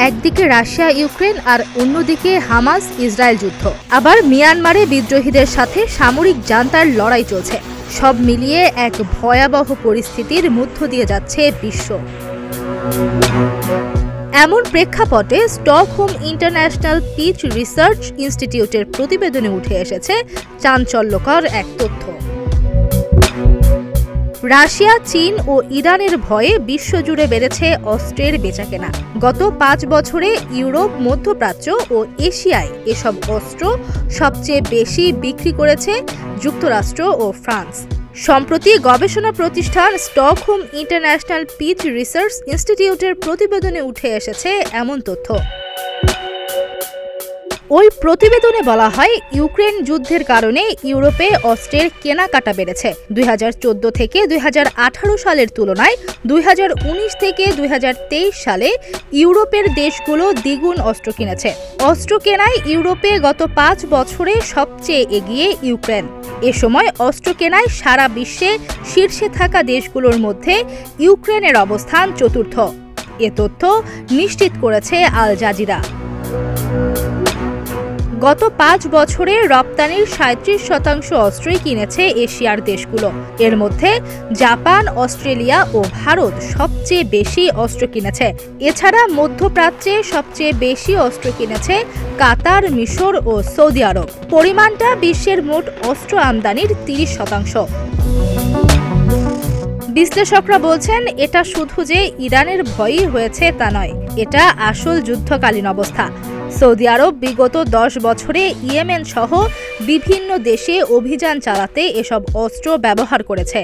একদিকে Russia Ukraine আর অন্যদিকে Hamas Israel যুদ্ধ, আবার মিয়ানমারে বিদ্রোহীদের সাথে সামরিক জান্তার লড়াই চলছে। সব মিলিয়ে এক ভয়াবহ পরিস্থিতির মধ্য দিয়ে যাচ্ছে বিশ্ব। এমন প্রেক্ষাপটে স্টকহোম ইন্টারন্যাশনাল পিস রিসার্চ ইনস্টিটিউটের প্রতিবেদনে উঠে এসেছে চাঞ্চল্যকর এক তথ্য। রাশিয়া, চীন ও ইরানের ভয়ে বিশ্বজুড়ে বেড়েছে অস্ত্রের বেচাকেনা। গত 5 বছরে ইউরোপ, মধ্যপ্রাচ্য ও এশিয়ায় এসব অস্ত্র সবচেয়ে বেশি বিক্রি করেছে যুক্তরাষ্ট্র ও ফ্রান্স। সম্প্রতি গবেষণা প্রতিষ্ঠান স্টকহোম ইন্টারন্যাশনাল পিস রিসার্চ ইনস্টিটিউটের প্রতিবেদনে উঠে এসেছে এমন তথ্য। ওই প্রতিবেদনে বলা হয়, ইউক্রেন যুদ্ধের কারণে ইউরোপে অস্ত্রের কেনাকাটা বেড়েছে। 2014 থেকে 2018 সালের তুলনায় 2019 থেকে 2023 সালে ইউরোপের দেশগুলো দ্বিগুণ অস্ত্র কিনেছে। অস্ত্র কেনায় ইউরোপে গত 5 বছরে সবচেয়ে এগিয়ে ইউক্রেন। এ সময় অস্ত্র কেনায় সারা বিশ্বে শীর্ষে থাকা দেশগুলোর মধ্যে ইউক্রেনের অবস্থান চতুর্থ। এ তথ্য নিশ্চিত করেছে আল জাজিরা। গত 5 বছরে রপ্তানির 37% অস্ত্রই কিনেছে এশিয়ার দেশগুলো। এর মধ্যে জাপান, অস্ট্রেলিয়া ও ভারত সবচেয়ে বেশি অস্ত্র কিনেছে। এছাড়া মধ্যপ্রাচ্যে সবচেয়ে বেশি অস্ত্র কিনেছে কাতার, মিশর ও সৌদি আরব। পরিমাণটা বিশ্বের মোট অস্ত্র আমদানির 30%। বিশ্লেষকরা বলছেন, এটা শুধু যে ইরানের ভয়ই হয়েছে তা নয়, এটা আসল যুদ্ধকালীন অবস্থা। সৌদি আরব বিগত 10 বছরে ইয়েমেন সহ বিভিন্ন দেশে অভিযান চালাতে এসব অস্ত্র ব্যবহার করেছে।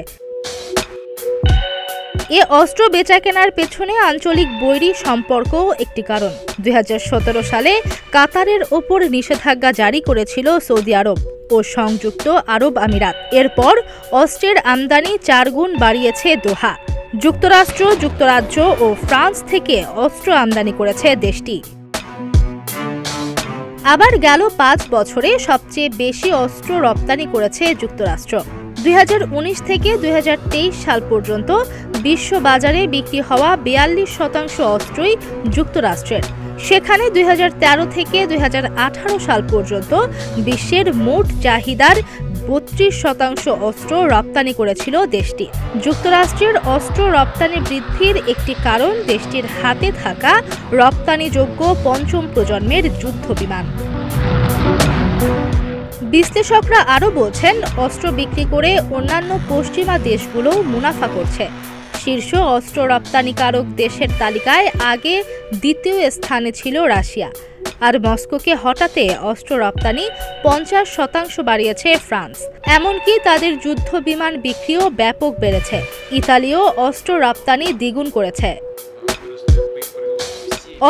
এ অস্ত্র বেচাকেনার পেছনে আঞ্চলিক বৈরী সম্পর্কও একটি কারণ। 2017 সালে কাতারের ওপর নিষেধাজ্ঞা জারি করেছিল সৌদি আরব ও সংযুক্ত আরব আমিরাত। এরপর অস্ত্রের আমদানি 4 গুণ বাড়িয়েছে দোহা। যুক্তরাষ্ট্র, যুক্তরাজ্য ও ফ্রান্স থেকে অস্ত্র আমদানি করেছে দেশটি। আবার গেল 5 বছরে সবচেয়ে বেশি অস্ত্র রপ্তানি করেছে যুক্তরাষ্ট্র। 2019 থেকে 2023 সাল পর্যন্ত বিশ্ব বাজারে বিক্রি হওয়া 42% অস্ত্রই যুক্তরাষ্ট্রের। সেখানে 2013 থেকে 2018 সাল পর্যন্ত বিশ্বের মোট চাহিদার 32% অস্ত্র রপ্তানি করেছিল দেশটি। যুক্তরাষ্ট্রের অস্ত্র রপ্তানি বৃদ্ধির একটি কারণ দেশটির হাতে থাকা রপ্তানিযোগ্য 5ম প্রজন্মের যুদ্ধ বিমান। বিশ্লেষকরা আরও বলছেন, অস্ত্র বিক্রি করে অন্যান্য পশ্চিমা দেশগুলোও মুনাফা করছে। শীর্ষ অস্ত্র রপ্তানিকারক দেশের তালিকায় আগে 2য় স্থানে ছিল রাশিয়া, আর মস্কোকে হটাতে অস্ত্র রপ্তানি 50% বাড়িয়েছে ফ্রান্স। এমনকি তাদের যুদ্ধ বিমান বিক্রিও ব্যাপক বেড়েছে। ইতালিও অস্ত্র রপ্তানি দ্বিগুণ করেছে।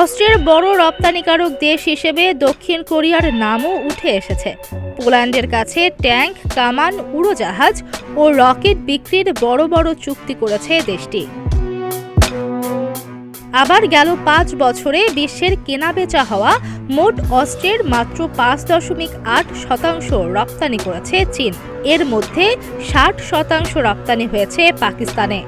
অস্ত্রের বড় রপ্তানিকারক দেশ হিসেবে দক্ষিণ কোরিয়ার নামও উঠে এসেছে। পোল্যান্ডের কাছে ট্যাঙ্ক, কামান, উড়োজাহাজ ও রকেট বিক্রির বড় বড় চুক্তি করেছে দেশটি। আবার গেল 5 বছরে বিশ্বের কেনাবেচা হওয়া মোট অস্ত্রের মাত্র 5.8% রপ্তানি করেছে চীন। এর মধ্যে 60% রপ্তানি হয়েছে পাকিস্তানে।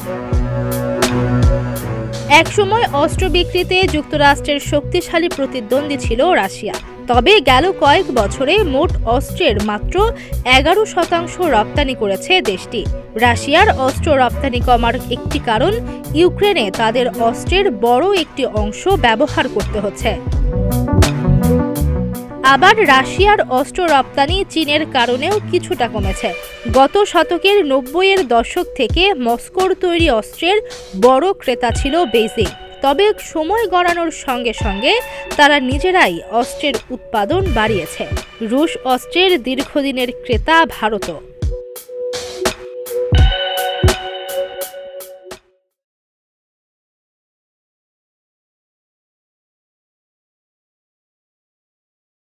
একসময় অস্ত্র বিক্রিতে যুক্তরাষ্ট্রের শক্তিশালী প্রতিদ্বন্দ্বী ছিল রাশিয়া। তবে গেল কয়েক বছরে মোট অস্ত্রের মাত্র 11% রপ্তানি করেছে দেশটি। রাশিয়ার অস্ত্র রপ্তানি কমার একটি কারণ, ইউক্রেনে তাদের অস্ত্রের বড় একটি অংশ ব্যবহার করতে হচ্ছে। আবার রাশিয়ার অস্ত্র রপ্তানি চীনের কারণেও কিছুটা কমেছে। গত শতকের 90-এর দশক থেকে মস্কোর তৈরি অস্ত্রের বড় ক্রেতা ছিল বেইজিং। তবে সময় গড়ানোর সঙ্গে সঙ্গে তারা নিজেরাই অস্ত্রের উৎপাদন বাড়িয়েছে। রুশ অস্ত্রের দীর্ঘদিনের ক্রেতা ভারতও।